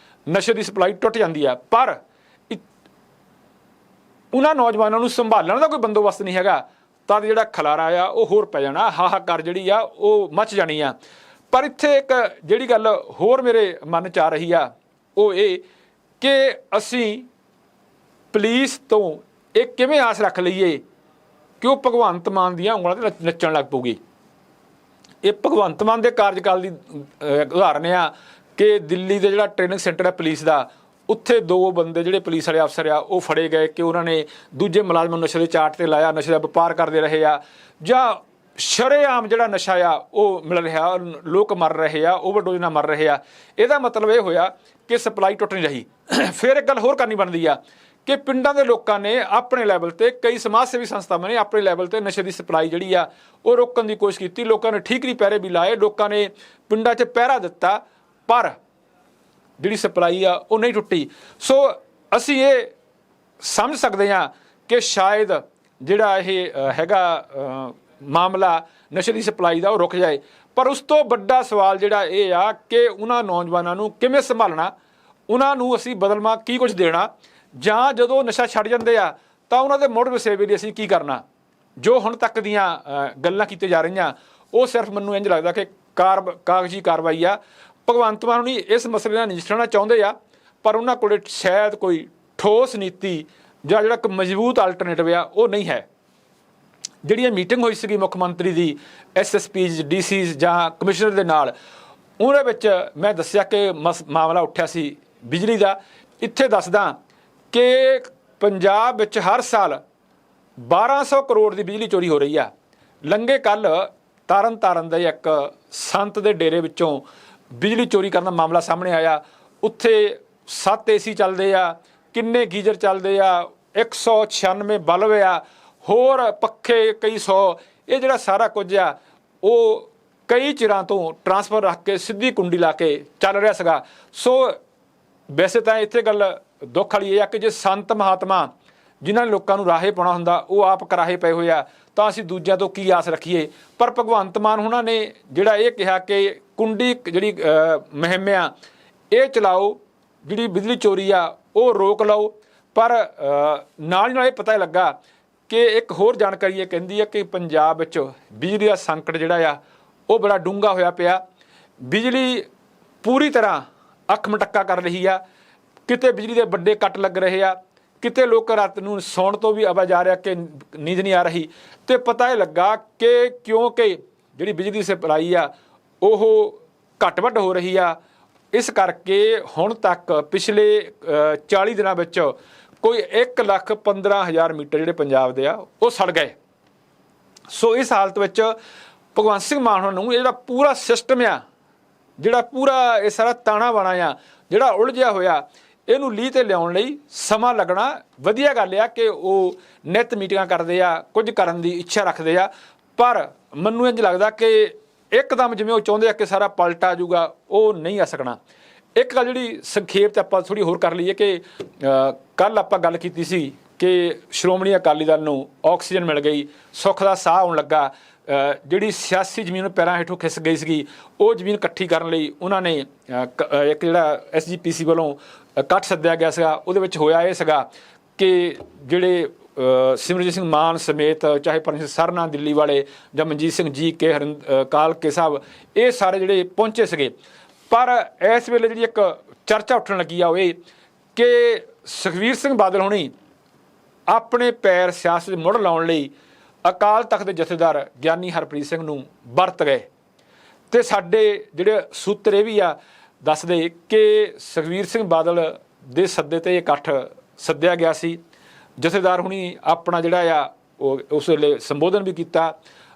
ਨਸ਼ੇ ਦੀ ਸਪਲਾਈ ਟੁੱਟ ਜਾਂਦੀ ਆ, ਪਰ ਉਹਨਾਂ ਨੌਜਵਾਨਾਂ ਨੂੰ ਸੰਭਾਲਣ ਦਾ ਕੋਈ ਬੰਦੋਬਸਤ ਨਹੀਂ ਹੈਗਾ ਤਾਂ ਜਿਹੜਾ ਖਲਾਰਾ ਆ ਉਹ ਹੋਰ ਪੈ ਜਾਣਾ, ਹਾਹਾਕਾਰ ਜਿਹੜੀ ਆ ਉਹ ਮੱਚ ਜਾਣੀ ਆ। ਪਰ ਇੱਥੇ ਇੱਕ ਜਿਹੜੀ ਗੱਲ ਹੋਰ ਮੇਰੇ ਮਨ 'ਚ ਆ ਰਹੀ ਆ ਉਹ ਇਹ ਕਿ ਅਸੀਂ ਪੁਲਿਸ ਤੋਂ ਇਹ ਕਿਵੇਂ ਆਸ ਰੱਖ ਲਈਏ ਕਿ ਉਹ ਭਗਵੰਤ ਮਾਨ ਦੀਆਂ ਉਂਗਲਾਂ 'ਤੇ ਨੱਚਣ ਲੱਗ ਪਊਗੀ। ਇਹ ਭਗਵੰਤ ਮਾਨ ਦੇ ਕਾਰਜਕਾਲ ਦੀ ਉਦਾਹਰਨ ਆ ਕਿ ਦਿੱਲੀ ਦੇ ਜਿਹੜਾ ਟ੍ਰੇਨਿੰਗ ਸੈਂਟਰ ਹੈ ਪੁਲਿਸ ਦਾ, ਉੱਥੇ 2 ਬੰਦੇ ਜਿਹੜੇ ਪੁਲਿਸ ਵਾਲੇ ਅਫਸਰ ਆ ਉਹ ਫੜੇ ਗਏ ਕਿ ਉਹਨਾਂ ਨੇ ਦੂਜੇ ਮੁਲਾਜ਼ਮ ਨੂੰ ਨਸ਼ੇ ਦੇ ਚਾਟ 'ਤੇ ਲਾਇਆ, ਨਸ਼ੇ ਦਾ ਵਪਾਰ ਕਰਦੇ ਰਹੇ ਆ, ਜਾਂ ਸ਼ਰੇਆਮ ਜਿਹੜਾ ਨਸ਼ਾ ਆ ਉਹ ਮਿਲ ਰਿਹਾ, ਲੋਕ ਮਰ ਰਹੇ ਆ, ਓਵਰਡੋਜ਼ ਨਾਲ ਮਰ ਰਹੇ ਆ। ਇਹਦਾ ਮਤਲਬ ਇਹ ਹੋਇਆ ਕਿ ਸਪਲਾਈ ਟੁੱਟ ਨਹੀਂ ਰਹੀ। ਫਿਰ ਇੱਕ ਗੱਲ ਹੋਰ ਕਰਨੀ ਬਣਦੀ ਆ ਕਿ ਪਿੰਡਾਂ ਦੇ ਲੋਕਾਂ ਨੇ ਆਪਣੇ ਲੈਵਲ 'ਤੇ, ਕਈ ਸਮਾਜ ਸੇਵੀ ਸੰਸਥਾਵਾਂ ਨੇ ਆਪਣੇ ਲੈਵਲ 'ਤੇ ਨਸ਼ੇ ਦੀ ਸਪਲਾਈ ਜਿਹੜੀ ਆ ਉਹ ਰੋਕਣ ਦੀ ਕੋਸ਼ਿਸ਼ ਕੀਤੀ। ਲੋਕਾਂ ਨੇ ਠੀਕਰੀ ਪਹਿਰੇ ਵੀ ਲਾਏ, ਲੋਕਾਂ ਨੇ ਪਿੰਡਾਂ 'ਚ ਪਹਿਰਾ ਦਿੱਤਾ, ਪਰ ਜਿਹੜੀ ਸਪਲਾਈ ਆ ਉਹ ਨਹੀਂ ਟੁੱਟੀ। ਸੋ ਅਸੀਂ ਇਹ ਸਮਝ ਸਕਦੇ ਹਾਂ ਕਿ ਸ਼ਾਇਦ ਜਿਹੜਾ ਇਹ ਹੈਗਾ ਮਾਮਲਾ ਨਸ਼ੇ ਦੀ ਸਪਲਾਈ ਦਾ ਉਹ ਰੁਕ ਜਾਏ। ਪਰ ਉਸ ਤੋਂ ਵੱਡਾ ਸਵਾਲ ਜਿਹੜਾ ਇਹ ਆ ਕਿ ਉਹਨਾਂ ਨੌਜਵਾਨਾਂ ਨੂੰ ਕਿਵੇਂ ਸੰਭਾਲਣਾ, ਉਹਨਾਂ ਨੂੰ ਅਸੀਂ ਬਦਲਵਾਂ ਕੀ ਕੁਝ ਦੇਣਾ, ਜਾਂ ਜਦੋਂ ਨਸ਼ਾ ਛੱਡ ਜਾਂਦੇ ਆ ਤਾਂ ਉਹਨਾਂ ਦੇ ਮੁੜ ਵਸੇਬੇ ਲਈ ਅਸੀਂ ਕੀ ਕਰਨਾ। ਜੋ ਹੁਣ ਤੱਕ ਦੀਆਂ ਗੱਲਾਂ ਕੀਤੀਆਂ ਜਾ ਰਹੀਆਂ ਉਹ ਸਿਰਫ ਮੈਨੂੰ ਇੰਝ ਲੱਗਦਾ ਕਿ ਕਾਗਜ਼ੀ ਕਾਰਵਾਈ ਆ। ਭਗਵੰਤ ਮਾਨ ਹੁਣੀ ਇਸ ਮਸਲੇ ਨਾਲ ਨਜਿੱਠਣਾ ਚਾਹੁੰਦੇ ਆ, ਪਰ ਉਹਨਾਂ ਕੋਲ ਸ਼ਾਇਦ ਕੋਈ ਠੋਸ ਨੀਤੀ ਜਾਂ ਜਿਹੜਾ ਇੱਕ ਮਜ਼ਬੂਤ ਆਲਟਰਨੇਟਿਵ ਆ ਉਹ ਨਹੀਂ ਹੈ। ਜਿਹੜੀ ਮੀਟਿੰਗ ਹੋਈ ਸੀਗੀ ਮੁੱਖ ਮੰਤਰੀ ਦੀ SSPs DCs ਜਾਂ ਕਮਿਸ਼ਨਰ ਦੇ ਨਾਲ, ਉਹਦੇ ਵਿੱਚ ਮੈਂ ਦੱਸਿਆ ਕਿ ਮਾਮਲਾ ਉੱਠਿਆ ਸੀ ਬਿਜਲੀ ਦਾ। ਇੱਥੇ ਦੱਸਦਾ ਕਿ ਪੰਜਾਬ ਵਿੱਚ ਹਰ ਸਾਲ 1200 ਕਰੋੜ ਦੀ ਬਿਜਲੀ ਚੋਰੀ ਹੋ ਰਹੀ ਆ। ਲੰਘੇ ਕੱਲ੍ਹ ਤਾਰਨ ਦੇ ਇੱਕ ਸੰਤ ਦੇ ਡੇਰੇ ਵਿੱਚੋਂ ਬਿਜਲੀ ਚੋਰੀ ਕਰਨ ਦਾ ਮਾਮਲਾ ਸਾਹਮਣੇ ਆਇਆ। ਉੱਥੇ 7 AC ਚੱਲਦੇ ਆ, ਕਿੰਨੇ ਗੀਜ਼ਰ ਚੱਲਦੇ ਆ, 196 ਬਲਬ ਆ, ਹੋਰ ਪੱਖੇ ਕਈ 100। ਇਹ ਜਿਹੜਾ ਸਾਰਾ ਕੁਝ ਆ ਉਹ ਕਈ ਚਿਰਾਂ ਤੋਂ ਟਰਾਂਸਫਰ ਰੱਖ ਕੇ ਸਿੱਧੀ ਕੁੰਡੀ ਲਾ ਕੇ ਚੱਲ ਰਿਹਾ ਸੀਗਾ। ਸੋ ਵੈਸੇ ਤਾਂ ਇੱਥੇ ਗੱਲ ਦੁੱਖ ਵਾਲੀ ਇਹ ਆ ਕਿ ਜੇ ਸੰਤ ਮਹਾਤਮਾ ਜਿਨ੍ਹਾਂ ਨੇ ਲੋਕਾਂ ਨੂੰ ਰਾਹੇ ਪਾਉਣਾ ਹੁੰਦਾ ਉਹ ਆਪ ਕਰਾਹੇ ਪਏ ਹੋਏ ਆ ਤਾਂ ਅਸੀਂ ਦੂਜਿਆਂ ਤੋਂ ਕੀ ਆਸ ਰੱਖੀਏ। ਪਰ ਭਗਵੰਤ ਮਾਨ ਉਹਨਾਂ ਨੇ ਜਿਹੜਾ ਇਹ ਕਿਹਾ ਕਿ ਕੁੰਡੀ ਜਿਹੜੀ ਮੁਹਿੰਮ ਆ ਇਹ ਚਲਾਓ, ਜਿਹੜੀ ਬਿਜਲੀ ਚੋਰੀ ਆ ਉਹ ਰੋਕ ਲਓ। ਪਰ ਨਾਲ ਹੀ ਨਾਲ ਇਹ ਪਤਾ ਲੱਗਾ ਕਿ ਇੱਕ ਹੋਰ ਜਾਣਕਾਰੀ ਇਹ ਕਹਿੰਦੀ ਹੈ ਕਿ ਪੰਜਾਬ ਵਿੱਚ ਬਿਜਲੀ ਦਾ ਸੰਕਟ ਜਿਹੜਾ ਆ ਉਹ ਬੜਾ ਡੂੰਘਾ ਹੋਇਆ ਪਿਆ। ਬਿਜਲੀ ਪੂਰੀ ਤਰ੍ਹਾਂ ਅੱਖ ਮਟੱਕਾ ਕਰ ਰਹੀ ਆ, ਕਿਤੇ ਬਿਜਲੀ ਦੇ ਵੱਡੇ ਕੱਟ ਲੱਗ ਰਹੇ ਆ, ਕਿਤੇ ਲੋਕ ਰਾਤ ਨੂੰ ਸੌਣ ਤੋਂ ਵੀ ਆਵਾਜ਼ ਆ ਰਿਹਾ ਕਿ ਨੀਂਦ ਨਹੀਂ ਆ ਰਹੀ। ਅਤੇ ਪਤਾ ਇਹ ਲੱਗਾ ਕਿ ਕਿਉਂਕਿ ਜਿਹੜੀ ਬਿਜਲੀ ਦੀ ਸਪਲਾਈ ਆ ਉਹ ਘੱਟ ਵੱਧ ਹੋ ਰਹੀ ਆ, ਇਸ ਕਰਕੇ ਹੁਣ ਤੱਕ ਪਿਛਲੇ 40 ਦਿਨਾਂ ਵਿੱਚ ਕੋਈ 1,15,000 ਮੀਟਰ ਜਿਹੜੇ ਪੰਜਾਬ ਦੇ ਆ ਉਹ ਸੜ ਗਏ। ਸੋ ਇਸ ਹਾਲਤ ਵਿੱਚ ਭਗਵੰਤ ਸਿੰਘ ਮਾਨ ਨੂੰ ਇਹ ਜਿਹੜਾ ਪੂਰਾ ਸਿਸਟਮ ਆ, ਜਿਹੜਾ ਪੂਰਾ ਇਹ ਸਾਰਾ ਤਾਣਾ ਬਾਣਾ ਆ ਜਿਹੜਾ ਉਲਝਿਆ ਹੋਇਆ, ਇਹਨੂੰ ਲੀਹ 'ਤੇ ਲਿਆਉਣ ਲਈ ਸਮਾਂ ਲੱਗਣਾ। ਵਧੀਆ ਗੱਲ ਆ ਕਿ ਉਹ ਨਿੱਤ ਮੀਟਿੰਗਾਂ ਕਰਦੇ ਆ, ਕੁਝ ਕਰਨ ਦੀ ਇੱਛਾ ਰੱਖਦੇ ਆ, ਪਰ ਮੈਨੂੰ ਇੰਝ ਲੱਗਦਾ ਕਿ ਇੱਕਦਮ ਜਿਵੇਂ ਉਹ ਚਾਹੁੰਦੇ ਆ ਕਿ ਸਾਰਾ ਪਲਟ ਆ ਜਾਊਗਾ, ਉਹ ਨਹੀਂ ਆ ਸਕਣਾ। ਇੱਕ ਗੱਲ ਜਿਹੜੀ ਸੰਖੇਪ 'ਚ ਆਪਾਂ ਥੋੜ੍ਹੀ ਹੋਰ ਕਰ ਲਈਏ ਕਿ ਕੱਲ੍ਹ ਆਪਾਂ ਗੱਲ ਕੀਤੀ ਸੀ ਕਿ ਸ਼੍ਰੋਮਣੀ ਅਕਾਲੀ ਦਲ ਨੂੰ ਆਕਸੀਜਨ ਮਿਲ ਗਈ, ਸੁੱਖ ਦਾ ਸਾਹ ਆਉਣ ਲੱਗਾ। ਜਿਹੜੀ ਸਿਆਸੀ ਜ਼ਮੀਨ ਪੈਰਾਂ ਹੇਠੋਂ ਖਿਸ ਗਈ ਸੀਗੀ ਉਹ ਜ਼ਮੀਨ ਇਕੱਠੀ ਕਰਨ ਲਈ ਉਹਨਾਂ ਨੇ ਇੱਕ ਜਿਹੜਾ SGPC ਵੱਲੋਂ ਇਕੱਠ ਸੱਦਿਆ ਗਿਆ ਸੀਗਾ। ਉਹਦੇ ਵਿੱਚ ਹੋਇਆ ਇਹ ਸੀਗਾ ਕਿ ਜਿਹੜੇ ਸਿਮਰਜੀਤ ਸਿੰਘ ਮਾਨ ਸਮੇਤ ਚਾਹੇ ਪਰਮਜੀਤ ਸਰਨਾ ਦਿੱਲੀ ਵਾਲੇ ਜਾਂ ਮਨਜੀਤ ਸਿੰਘ GK ਕਾਲਕੇ ਸਾਹਿਬ, ਇਹ ਸਾਰੇ ਜਿਹੜੇ ਪਹੁੰਚੇ ਸੀਗੇ। ਪਰ ਇਸ ਵੇਲੇ ਜਿਹੜੀ ਇੱਕ ਚਰਚਾ ਉੱਠਣ ਲੱਗੀ ਆ ਉਹ ਇਹ ਕਿ ਸੁਖਬੀਰ ਸਿੰਘ ਬਾਦਲ ਹੋਣੀ ਆਪਣੇ ਪੈਰ ਸਿਆਸਤ ਮੁੜ ਲਾਉਣ ਲਈ ਅਕਾਲ ਤਖਤ ਦੇ ਜਥੇਦਾਰ ਗਿਆਨੀ ਹਰਪ੍ਰੀਤ ਸਿੰਘ ਨੂੰ ਵਰਤ ਗਏ। ਤੇ ਸਾਡੇ ਜਿਹੜੇ ਸੂਤਰ ਇਹ ਵੀ ਆ ਦੱਸਦੇ ਕਿ ਸੁਖਬੀਰ ਸਿੰਘ ਬਾਦਲ ਦੇ ਸੱਦੇ ਤੇ ਇਕੱਠ ਸੱਦਿਆ ਗਿਆ ਸੀ। ਜਥੇਦਾਰ ਹੁਣੀ ਆਪਣਾ ਜਿਹੜਾ ਆ ਉਹ ਉਸ ਵੇਲੇ ਸੰਬੋਧਨ ਵੀ ਕੀਤਾ।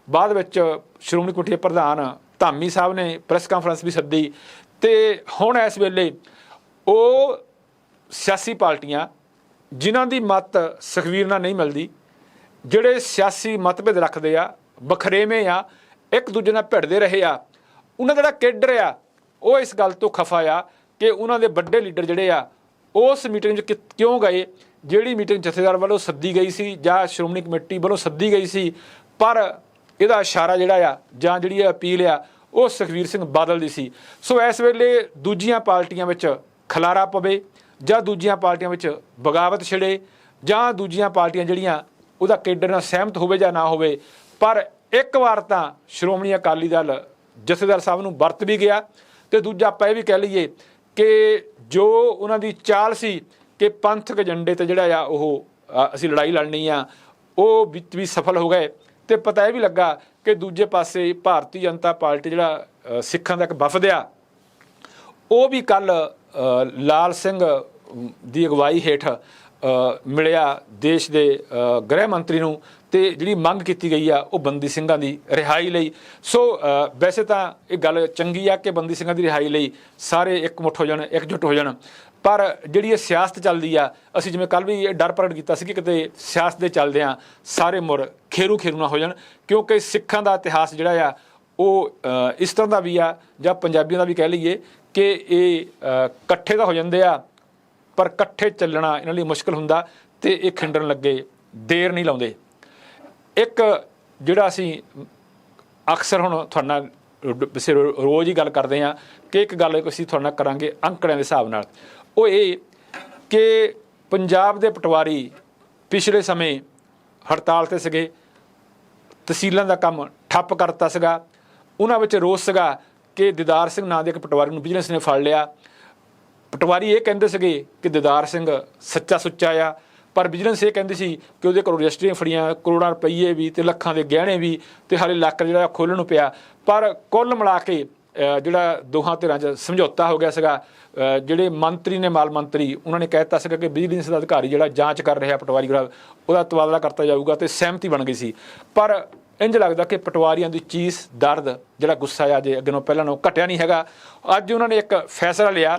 ਬਾਅਦ ਵਿੱਚ ਸ਼੍ਰੋਮਣੀ ਕਮੇਟੀ ਦੇ ਪ੍ਰਧਾਨ ਧਾਮੀ ਸਾਹਿਬ ਨੇ ਪ੍ਰੈਸ ਕਾਨਫਰੰਸ ਵੀ ਸੱਦੀ। ਤੇ ਹੁਣ ਇਸ ਵੇਲੇ ਉਹ ਸਿਆਸੀ ਪਾਰਟੀਆਂ ਜਿਨ੍ਹਾਂ ਦੀ ਮਤ ਸੁਖਬੀਰ ਨਾਲ ਨਹੀਂ ਮਿਲਦੀ, ਜਿਹੜੇ ਸਿਆਸੀ ਮਤਭੇਦ ਰੱਖਦੇ ਆ, ਵਖਰੇਵੇਂ ਆ, ਇੱਕ ਦੂਜੇ ਨਾਲ ਭਿੜਦੇ ਰਹੇ ਆ, ਉਹਨਾਂ ਦਾ ਜਿਹੜਾ ਕੇਡਰ ਆ ਉਹ ਇਸ ਗੱਲ ਤੋਂ ਖਫਾ ਆ ਕਿ ਉਹਨਾਂ ਦੇ ਵੱਡੇ ਲੀਡਰ ਜਿਹੜੇ ਆ ਉਸ ਮੀਟਿੰਗ 'ਚ ਕਿਉਂ ਗਏ, ਜਿਹੜੀ ਮੀਟਿੰਗ ਜਥੇਦਾਰ ਵੱਲੋਂ ਸੱਦੀ ਗਈ ਸੀ ਜਾਂ ਸ਼੍ਰੋਮਣੀ ਕਮੇਟੀ ਵੱਲੋਂ ਸੱਦੀ ਗਈ ਸੀ, ਪਰ ਇਹਦਾ ਇਸ਼ਾਰਾ ਜਿਹੜਾ ਆ ਜਾਂ ਜਿਹੜੀ ਅਪੀਲ ਆ ਉਹ ਸੁਖਬੀਰ ਸਿੰਘ ਬਾਦਲ ਦੀ ਸੀ। ਸੋ ਇਸ ਵੇਲੇ ਦੂਜੀਆਂ ਪਾਰਟੀਆਂ ਵਿੱਚ ਖਲਾਰਾ ਪਵੇ ਜਾਂ ਦੂਜੀਆਂ ਪਾਰਟੀਆਂ ਵਿੱਚ ਬਗਾਵਤ ਛਿੜੇ ਜਾਂ ਦੂਜੀਆਂ ਪਾਰਟੀਆਂ ਜਿਹੜੀਆਂ ਉਹਦਾ ਕੇਡਰ ਨਾਲ ਸਹਿਮਤ ਹੋਵੇ ਜਾਂ ਨਾ ਹੋਵੇ, ਪਰ ਇੱਕ ਵਾਰ ਤਾਂ ਸ਼੍ਰੋਮਣੀ ਅਕਾਲੀ ਦਲ ਜਥੇਦਾਰ ਸਾਹਿਬ ਨੂੰ ਵਰਤ ਵੀ ਗਿਆ। ਤੇ ਦੂਜਾ ਆਪਾਂ ਇਹ ਵੀ ਕਹਿ ਲਈਏ ਕਿ ਜੋ ਉਹਨਾਂ ਦੀ ਚਾਲ ਸੀ ਕਿ ਪੰਥਕ ਏਜੰਡੇ ਤੇ ਜਿਹੜਾ ਆ ਉਹ ਅਸੀਂ ਲੜਾਈ ਲੜਨੀ ਆ, ਉਹ ਵਿੱਚ ਵੀ ਸਫਲ ਹੋ ਗਏ। ਤੇ ਪਤਾ ਇਹ ਵੀ ਲੱਗਾ ਕਿ ਦੂਜੇ ਪਾਸੇ ਭਾਰਤੀ ਜਨਤਾ ਪਾਰਟੀ ਜਿਹੜਾ ਸਿੱਖਾਂ ਦਾ ਇੱਕ ਵਫਦ ਆ, ਉਹ ਵੀ ਕੱਲ੍ਹ ਲਾਲ ਸਿੰਘ ਦੀ ਅਗਵਾਈ ਹੇਠ ਮਿਲਿਆ ਦੇਸ਼ ਦੇ ਗ੍ਰਹਿ ਮੰਤਰੀ ਨੂੰ ਤੇ ਜਿਹੜੀ ਮੰਗ ਕੀਤੀ ਗਈ ਆ ਉਹ ਬੰਦੀ ਸਿੰਘਾਂ ਦੀ ਰਿਹਾਈ ਲਈ। ਸੋ ਵੈਸੇ ਤਾਂ ਇਹ ਗੱਲ ਚੰਗੀ ਆ ਕਿ ਬੰਦੀ ਸਿੰਘਾਂ ਦੀ ਰਿਹਾਈ ਲਈ ਸਾਰੇ ਇਕਮੁੱਠ ਹੋ ਜਾਣ, ਇਕਜੁੱਟ ਹੋ ਜਾਣ, ਪਰ ਜਿਹੜੀ ਇਹ ਸਿਆਸਤ ਚੱਲਦੀ ਆ, ਅਸੀਂ ਜਿਵੇਂ ਕੱਲ੍ਹ ਵੀ ਇਹ ਡਰ ਪ੍ਰਗਟ ਕੀਤਾ ਸੀ ਕਿ ਕਿਤੇ ਸਿਆਸਤ ਦੇ ਚੱਲਦਿਆਂ ਸਾਰੇ ਮੁੜ ਖੇਰੂ ਨਾ ਹੋ ਜਾਣ, ਕਿਉਂਕਿ ਸਿੱਖਾਂ ਦਾ ਇਤਿਹਾਸ ਜਿਹੜਾ ਆ ਉਹ ਇਸ ਤਰ੍ਹਾਂ ਦਾ ਵੀ ਆ ਜਾਂ ਪੰਜਾਬੀਆਂ ਦਾ ਵੀ ਕਹਿ ਲਈਏ ਕਿ ਇਹ ਇਕੱਠੇ ਤਾਂ ਹੋ ਜਾਂਦੇ ਆ ਪਰ ਇਕੱਠੇ ਚੱਲਣਾ ਇਹਨਾਂ ਲਈ ਮੁਸ਼ਕਿਲ ਹੁੰਦਾ ਤੇ ਇਹ ਖਿੰਡਣ ਲੱਗੇ ਦੇਰ ਨਹੀਂ ਲਾਉਂਦੇ। ਇੱਕ ਜਿਹੜਾ ਅਸੀਂ ਅਕਸਰ ਹੁਣ ਤੁਹਾਡੇ ਨਾਲ ਰੋਜ਼ ਹੀ ਗੱਲ ਕਰਦੇ ਹਾਂ ਕਿ ਇੱਕ ਗੱਲ ਅਸੀਂ ਤੁਹਾਡੇ ਨਾਲ ਕਰਾਂਗੇ ਅੰਕੜਿਆਂ ਦੇ ਹਿਸਾਬ ਨਾਲ, ਉਹ ਇਹ ਕਿ ਪੰਜਾਬ ਦੇ ਪਟਵਾਰੀ ਪਿਛਲੇ ਸਮੇਂ ਹੜਤਾਲ 'ਤੇ ਸੀਗੇ, ਤਹਿਸੀਲਾਂ ਦਾ ਕੰਮ ਠੱਪ ਕਰਤਾ ਸੀਗਾ। ਉਹਨਾਂ ਵਿੱਚ ਰੋਸ ਸੀਗਾ ਕਿ ਦੀਦਾਰ ਸਿੰਘ ਨਾਂ ਦੇ ਇੱਕ ਪਟਵਾਰੀ ਨੂੰ ਵਿਜੀਲੈਂਸ ਨੇ ਫੜ ਲਿਆ। ਪਟਵਾਰੀ ਇਹ ਕਹਿੰਦੇ ਸੀਗੇ ਕਿ ਦੀਦਾਰ ਸਿੰਘ ਸੱਚਾ ਸੁੱਚਾ ਆ, ਪਰ ਵਿਜੀਲੈਂਸ ਇਹ ਕਹਿੰਦੀ ਸੀ ਕਿ ਉਹਦੇ ਕੋਲ ਰਜਿਸਟਰੀਆਂ ਫੜੀਆਂ, ਕਰੋੜਾਂ ਰੁਪਈਏ ਵੀ ਤੇ ਲੱਖਾਂ ਦੇ ਗਹਿਣੇ ਵੀ, ਤੇ ਹਾਲੇ ਲੱਕ ਜਿਹੜਾ ਖੋਲ੍ਹਣ ਨੂੰ ਪਿਆ। ਪਰ ਕੁੱਲ ਮਿਲਾ ਕੇ ਜਿਹੜਾ ਦੋਹਾਂ ਧਿਰਾਂ 'ਚ ਸਮਝੌਤਾ ਹੋ ਗਿਆ ਸੀਗਾ। ਜਿਹੜੇ ਮੰਤਰੀ ਨੇ, ਮਾਲ ਮੰਤਰੀ, ਉਹਨਾਂ ਨੇ ਕਹਿ ਦਿੱਤਾ ਸੀਗਾ ਕਿ ਵਿਜੀਲੈਂਸ ਦਾ ਅਧਿਕਾਰੀ ਜਿਹੜਾ ਜਾਂਚ ਕਰ ਰਿਹਾ ਪਟਵਾਰੀ ਜਿਹੜਾ, ਉਹਦਾ ਤਬਾਦਲਾ ਕਰਤਾ ਜਾਊਗਾ ਤੇ ਸਹਿਮਤੀ ਬਣ ਗਈ ਸੀ। ਪਰ ਇੰਝ ਲੱਗਦਾ ਕਿ ਪਟਵਾਰੀਆਂ ਦੀ ਚੀਸ ਦਰਦ ਜਿਹੜਾ ਗੁੱਸਾ ਆ ਜੇ ਅੱਗੇ ਨਾਲੋਂ ਪਹਿਲਾਂ ਨਾਲੋਂ ਘਟਿਆ ਨਹੀਂ ਹੈਗਾ। ਅੱਜ ਉਹਨਾਂ ਨੇ ਇੱਕ ਫੈਸਲਾ ਲਿਆ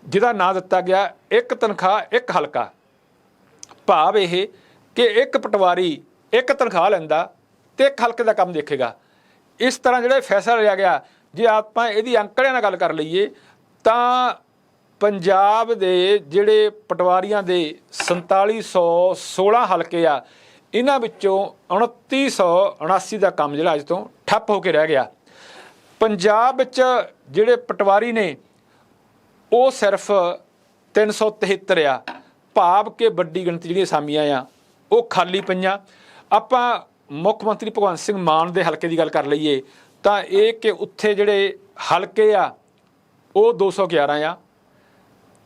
ਜਿਹਦਾ ਨਾਂ ਦਿੱਤਾ ਗਿਆ ਇੱਕ ਤਨਖਾਹ ਇੱਕ ਹਲਕਾ। ਭਾਵ ਇਹ ਕਿ ਇੱਕ ਪਟਵਾਰੀ ਇੱਕ ਤਨਖਾਹ ਲੈਂਦਾ ਤੇ ਇੱਕ ਹਲਕੇ ਦਾ ਕੰਮ ਦੇਖੇਗਾ। ਇਸ ਤਰ੍ਹਾਂ ਜਿਹੜਾ ਫੈਸਲਾ ਲਿਆ ਗਿਆ, ਜੇ ਆਪਾਂ ਇਹਦੀ ਅੰਕੜਿਆਂ ਨਾਲ ਗੱਲ ਕਰ ਲਈਏ ਤਾਂ ਪੰਜਾਬ ਦੇ ਜਿਹੜੇ ਪਟਵਾਰੀਆਂ ਦੇ 4716 ਹਲਕੇ ਆ, ਇਹਨਾਂ ਵਿੱਚੋਂ 2979 ਦਾ ਕੰਮ ਜਿਹੜਾ ਅੱਜ ਤੋਂ ਠੱਪ ਹੋ ਕੇ ਰਹਿ ਗਿਆ। ਪੰਜਾਬ ਵਿੱਚ ਜਿਹੜੇ ਪਟਵਾਰੀ ਨੇ ਉਹ ਸਿਰਫ 373 ਆ। ਭਾਵ ਕਿ ਵੱਡੀ ਗਿਣਤੀ ਜਿਹੜੀਆਂ ਅਸਾਮੀਆਂ ਆ ਉਹ ਖਾਲੀ ਪਈਆਂ। ਆਪਾਂ ਮੁੱਖ ਮੰਤਰੀ ਭਗਵੰਤ ਸਿੰਘ ਮਾਨ ਦੇ ਹਲਕੇ ਦੀ ਗੱਲ ਕਰ ਲਈਏ ਤਾਂ ਇਹ ਕਿ ਉੱਥੇ ਜਿਹੜੇ ਹਲਕੇ ਆ ਉਹ 211 ਆ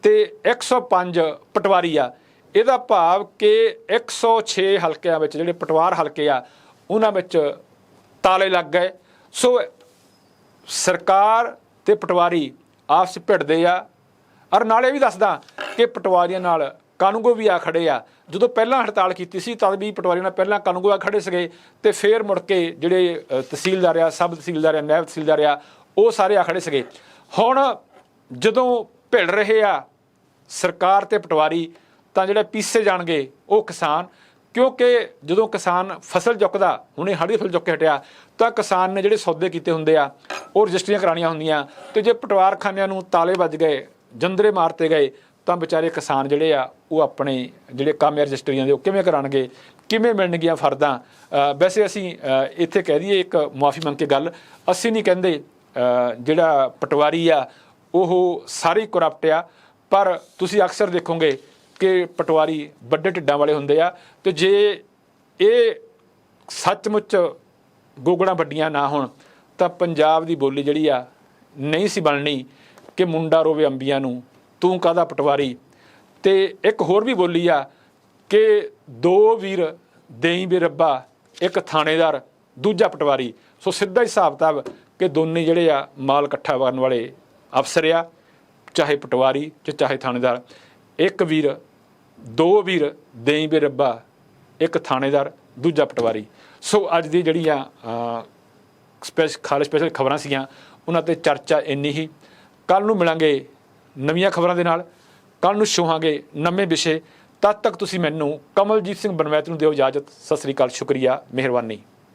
ਤੇ 105 ਪਟਵਾਰੀ ਆ। ਇਹਦਾ ਭਾਵ ਕਿ 106 ਹਲਕਿਆਂ ਵਿੱਚ ਜਿਹੜੇ ਪਟਵਾਰ ਹਲਕੇ ਆ ਉਹਨਾਂ ਵਿੱਚ ਤਾਲੇ ਲੱਗ ਗਏ। ਸੋ ਸਰਕਾਰ ਤੇ ਪਟਵਾਰੀ ਆਪਸ ਭਿੜਦੇ ਆ। ਔਰ ਨਾਲੇ ਵੀ ਦੱਸਦਾ ਕਿ ਪਟਵਾਰੀਆਂ ਨਾਲ ਕਾਨੂੰਗੋ ਵੀ ਆ ਖੜੇ ਆ। ਜਦੋਂ ਪਹਿਲਾਂ ਹੜਤਾਲ ਕੀਤੀ ਸੀ ਤਦ ਵੀ ਪਟਵਾਰੀਆਂ ਨਾਲ ਪਹਿਲਾਂ ਕਾਨੂੰਗੋ ਆ ਖੜੇ ਸੀਗੇ ਤੇ ਫਿਰ ਮੁੜ ਕੇ ਜਿਹੜੇ ਤਹਿਸੀਲਦਾਰ ਆ, ਸਬ ਤਹਿਸੀਲਦਾਰ ਆ, ਨਾਇਬ ਤਹਿਸੀਲਦਾਰ ਆ, ਉਹ ਸਾਰੇ ਆ ਖੜੇ ਸੀਗੇ। ਹੁਣ ਜਦੋਂ ਭਿੜ ਰਹੇ ਆ ਸਰਕਾਰ ਤੇ ਪਟਵਾਰੀ ਤਾਂ ਜਿਹੜੇ ਪੀਸੇ ਜਾਣਗੇ ਉਹ ਕਿਸਾਨ, ਕਿਉਂਕਿ ਜਦੋਂ ਕਿਸਾਨ ਫਸਲ ਚੁੱਕਦਾ, ਹੁਣੇ ਹਾੜੀ ਫਸਲ ਚੁੱਕ ਕੇ ਹਟਿਆ, ਤਾਂ ਕਿਸਾਨ ਨੇ ਜਿਹੜੇ ਸੌਦੇ ਕੀਤੇ ਹੁੰਦੇ ਆ ਉਹ ਰਜਿਸਟਰੀਆਂ ਕਰਾਉਣੀਆਂ ਹੁੰਦੀਆਂ, ਤੇ ਜੇ ਪਟਵਾਰਖਾਨਿਆਂ ਨੂੰ ਤਾਲੇ ਵੱਜ ਗਏ, ਜੰਦਰੇ ਮਾਰਤੇ ਗਏ, ਤਾਂ ਵਿਚਾਰੇ ਕਿਸਾਨ ਜਿਹੜੇ ਆ ਉਹ ਆਪਣੇ ਜਿਹੜੇ ਕੰਮ ਹੈ ਰਜਿਸਟਰੀਆਂ ਦੇ ਉਹ ਕਿਵੇਂ ਕਰਾਉਣਗੇ, ਕਿਵੇਂ ਮਿਲਣਗੀਆਂ ਫਰਦਾਂ। ਵੈਸੇ ਅਸੀਂ ਇੱਥੇ ਕਹਿ ਦਈਏ ਇੱਕ ਮੁਆਫੀ ਮੰਗ ਕੇ ਗੱਲ, ਅਸੀਂ ਨਹੀਂ ਕਹਿੰਦੇ ਜਿਹੜਾ ਪਟਵਾਰੀ ਆ ਉਹ ਸਾਰੇ ਕਰਪਟ ਆ, ਪਰ ਤੁਸੀਂ ਅਕਸਰ ਦੇਖੋਗੇ ਕਿ ਪਟਵਾਰੀ ਵੱਡੇ ਢਿੱਡਾਂ ਵਾਲੇ ਹੁੰਦੇ ਆ। ਤੇ ਜੇ ਇਹ ਸੱਚਮੁੱਚ ਗੋਗੜਾਂ ਵੱਡੀਆਂ ਨਾ ਹੋਣ ਤਾਂ ਪੰਜਾਬ ਦੀ ਬੋਲੀ ਜਿਹੜੀ ਆ ਨਹੀਂ ਸੀ ਬਣਨੀ ਕਿ ਮੁੰਡਾ ਰੋਵੇ ਅੰਬੀਆਂ ਨੂੰ ਤੂੰ ਕਾਹਦਾ ਪਟਵਾਰੀ। ਤੇ ਇੱਕ ਹੋਰ ਵੀ ਬੋਲੀ ਆ ਕਿ ਦੋ ਵੀਰ ਦੇਈ ਵੇ ਰੱਬਾ ਇੱਕ ਥਾਣੇਦਾਰ, ਦੂਜਾ ਪਟਵਾਰੀ। ਸੋ ਸਿੱਧਾ ਹਿਸਾਬ ਕਿਤਾਬ ਕਿ ਦੋਨੇ ਜਿਹੜੇ ਆ ਮਾਲ ਇਕੱਠਾ ਕਰਨ ਵਾਲੇ ਅਫਸਰ ਆ, ਚਾਹੇ ਪਟਵਾਰੀ ਤੇ ਚਾਹੇ ਥਾਣੇਦਾਰ। ਇੱਕ ਵੀਰ, ਦੋ ਵੀਰ ਦੇਈ ਵੇ ਰੱਬਾ, ਇੱਕ ਥਾਣੇਦਾਰ, ਦੂਜਾ ਪਟਵਾਰੀ। ਸੋ ਅੱਜ ਦੀ ਜਿਹੜੀਆਂ ਸਪੈਸ਼ਲ ਖਬਰਾਂ ਸੀਗੀਆਂ ਉਹਨਾਂ 'ਤੇ ਚਰਚਾ ਇੰਨੀ ਹੀ। ਕੱਲ੍ਹ ਨੂੰ ਮਿਲਾਂਗੇ ਨਵੀਆਂ ਖਬਰਾਂ ਦੇ ਨਾਲ, ਕੱਲ੍ਹ ਨੂੰ ਛੋਹਾਂਗੇ ਨਵੇਂ ਵਿਸ਼ੇ। ਤਦ ਤੱਕ ਤੁਸੀਂ ਮੈਨੂੰ ਕਮਲਜੀਤ ਸਿੰਘ ਬਨਵੈਤ ਨੂੰ ਦਿਓ ਇਜਾਜ਼ਤ। ਸਤਿ ਸ੍ਰੀ ਅਕਾਲ, ਸ਼ੁਕਰੀਆ, ਮਿਹਰਬਾਨੀ।